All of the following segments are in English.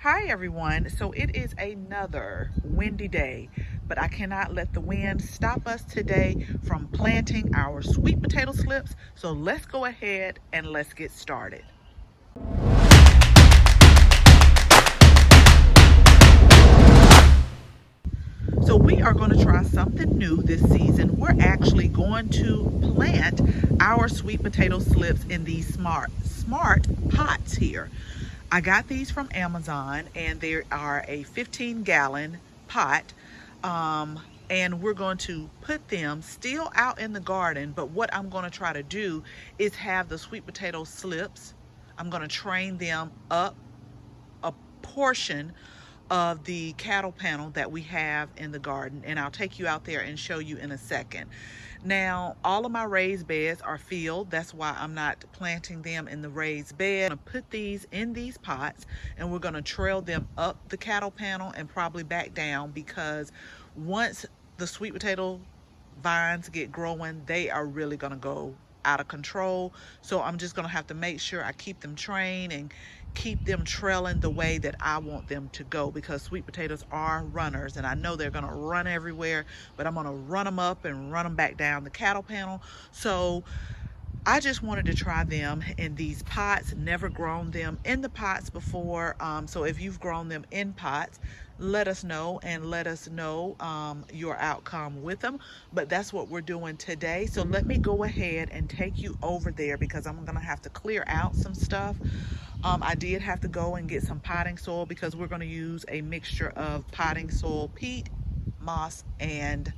Hi everyone. So it is another windy day, but I cannot let the wind stop us today from planting our sweet potato slips. So let's go ahead and let's get started. So we are going to try something new this season. We're actually going to plant our sweet potato slips in these smart pots here. I got these from Amazon and they are a 15-gallon pot. And we're going to put them still out in the garden, but what I'm going to try to do is have the sweet potato slips. I'm going to train them up a portion of the cattle panel that we have in the garden, and I'll take you out there and show you in a second. Now, all of my raised beds are filled. That's why I'm not planting them in the raised bed. I'm gonna put these in these pots and we're gonna trail them up the cattle panel and probably back down, because once the sweet potato vines get growing, they are really gonna go out of control. So I'm just gonna have to make sure I keep them trained and keep them trailing the way that I want them to go, because sweet potatoes are runners and I know they're gonna run everywhere, but I'm gonna run them up and run them back down the cattle panel. So I just wanted to try them in these pots. Never grown them in the pots before. So if you've grown them in pots, let us know and let us know your outcome with them. But that's what we're doing today. So let me go ahead and take you over there, because I'm gonna have to clear out some stuff. I did have to go and get some potting soil, because we're going to use a mixture of potting soil, peat, moss, and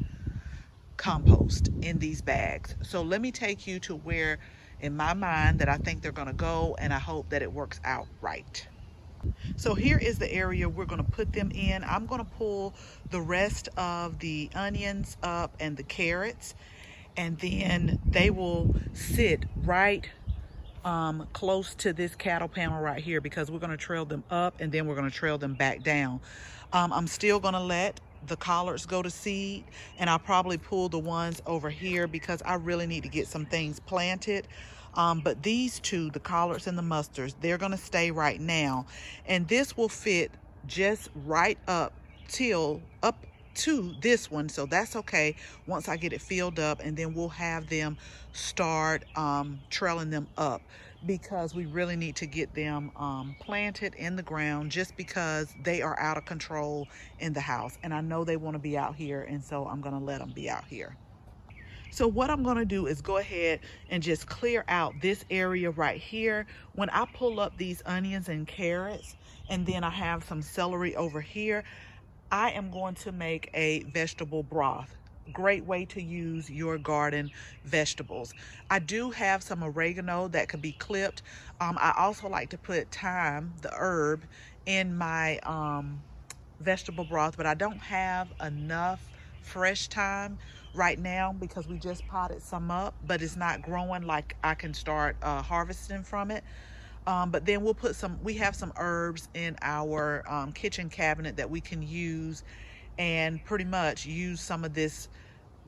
compost in these bags. So let me take you to where in my mind that I think they're going to go, and I hope that it works out right. So here is the area we're going to put them in. I'm going to pull the rest of the onions up and the carrots, and then they will sit right close to this cattle panel right here, because we're going to trail them up and then we're going to trail them back down. I'm still going to let the collards go to seed, and I'll probably pull the ones over here because I really need to get some things planted. But these two, the collards and the mustards, they're going to stay right now, and this will fit just right up to this one, so that's okay once I get it filled up, and then we'll have them start trailing them up, because we really need to get them planted in the ground, just because they are out of control in the house, and I know they want to be out here, and so I'm going to let them be out here. So what I'm going to do is go ahead and just clear out this area right here. When I pull up these onions and carrots, and then I have some celery over here, I am going to make a vegetable broth. Great way to use your garden vegetables. I do have some oregano that could be clipped. I also like to put thyme, the herb, in my vegetable broth, but I don't have enough fresh thyme right now because we just potted some up, but it's not growing like I can start harvesting from it. But then we'll put we have some herbs in our kitchen cabinet that we can use, and pretty much use some of this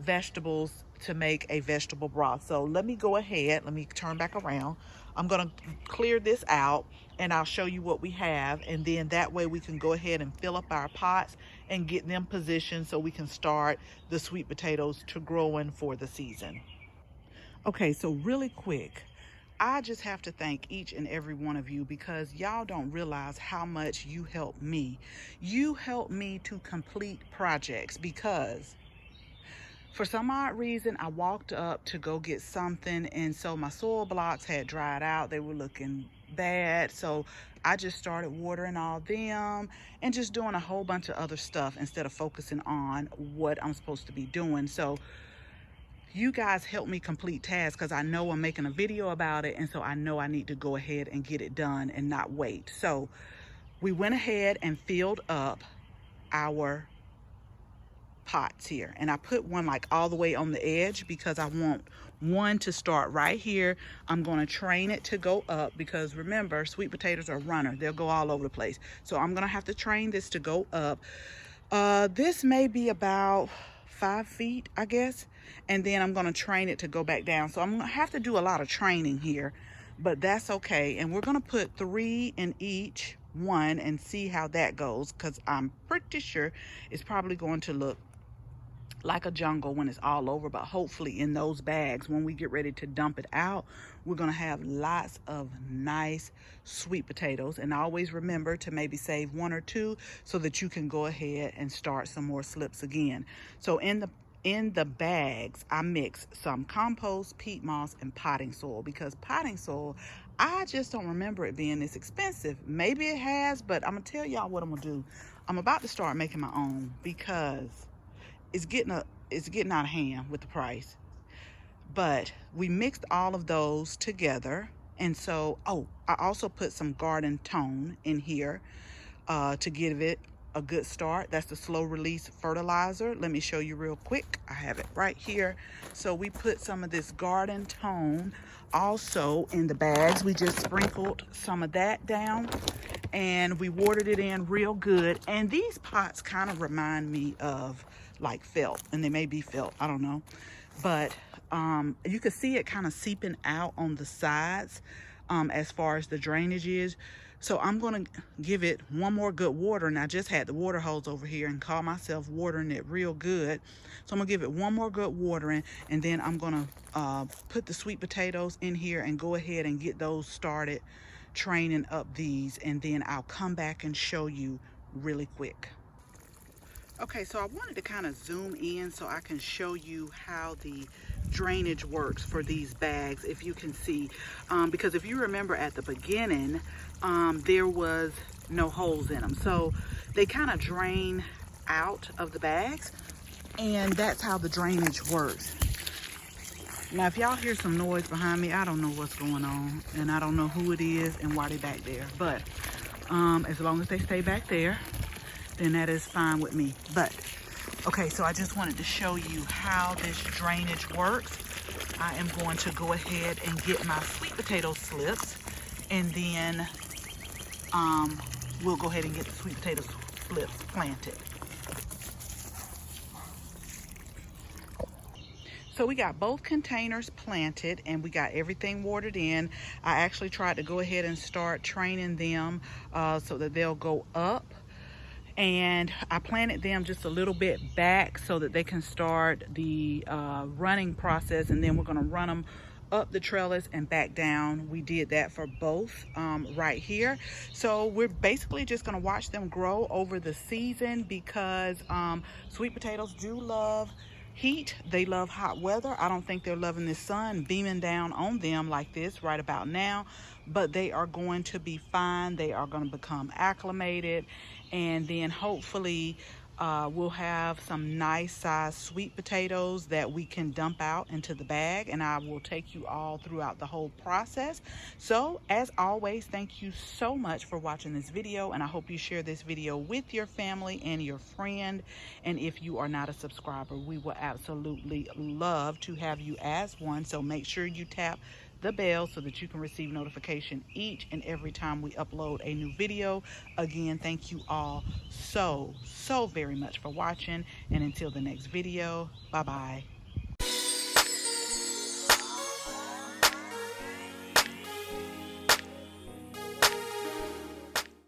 vegetables to make a vegetable broth. So let me go ahead, let me turn back around. I'm gonna clear this out and I'll show you what we have, and then that way we can go ahead and fill up our pots and get them positioned so we can start the sweet potatoes to growing for the season. Okay, so really quick, I just have to thank each and every one of you, because y'all don't realize how much you help me. You help me to complete projects, because for some odd reason I walked up to go get something, and so my soil blocks had dried out. They were looking bad, so I just started watering all them and just doing a whole bunch of other stuff instead of focusing on what I'm supposed to be doing. So you guys help me complete tasks, because I know I'm making a video about it, and so I know I need to go ahead and get it done and not wait. So we went ahead and filled up our pots here, and I put one like all the way on the edge because I want one to start right here. I'm going to train it to go up, because remember, sweet potatoes are runner, they'll go all over the place. So I'm going to have to train this to go up. This may be about 5 feet, I guess, and then I'm going to train it to go back down. So I'm going to have to do a lot of training here, but that's okay. And we're going to put 3 in each one and see how that goes, because I'm pretty sure it's probably going to look like a jungle when it's all over. But hopefully in those bags, when we get ready to dump it out, we're gonna have lots of nice sweet potatoes. And always remember to maybe save one or two so that you can go ahead and start some more slips again. So in the bags, I mix some compost, peat moss, and potting soil, because potting soil, I just don't remember it being this expensive. Maybe it has, but I'm gonna tell y'all what I'm gonna do. I'm about to start making my own, because it's getting out of hand with the price. But we mixed all of those together. And so, oh, I also put some garden tone in here to give it a good start. That's the slow release fertilizer. Let me show you real quick. I have it right here. So we put some of this garden tone also in the bags. We just sprinkled some of that down and we watered it in real good. And these pots kind of remind me of like felt, and they may be felt, I don't know. But you can see it kind of seeping out on the sides as far as the drainage is. So I'm going to give it one more good water. And I just had the water hose over here and caught myself watering it real good. So I'm going to give it one more good watering. And then I'm going to put the sweet potatoes in here and go ahead and get those started training up these. And then I'll come back and show you really quick. Okay, so I wanted to kind of zoom in so I can show you how the drainage works for these bags, if you can see. Because if you remember at the beginning, there was no holes in them. So they kind of drain out of the bags, and that's how the drainage works. Now, if y'all hear some noise behind me, I don't know what's going on, and I don't know who it is and why they're back there. But as long as they stay back there, then that is fine with me. But okay, so I just wanted to show you how this drainage works. I am going to go ahead and get my sweet potato slips, and then we'll go ahead and get the sweet potato slips planted. So we got both containers planted and we got everything watered in. I actually tried to go ahead and start training them so that they'll go up. And I planted them just a little bit back so that they can start the running process, and then we're going to run them up the trellis and back down. We did that for both right here. So we're basically just going to watch them grow over the season, because sweet potatoes do love heat. They love hot weather. I don't think they're loving the sun beaming down on them like this right about now, but they are going to be fine. They are going to become acclimated, and then hopefully we'll have some nice sized sweet potatoes that we can dump out into the bag, and I will take you all throughout the whole process. So as always, thank you so much for watching this video, and I hope you share this video with your family and your friend. And if you are not a subscriber, we will absolutely love to have you as one. So make sure you tap the bell so that you can receive notification each and every time we upload a new video. Again, thank you all so very much for watching, and until the next video, bye bye.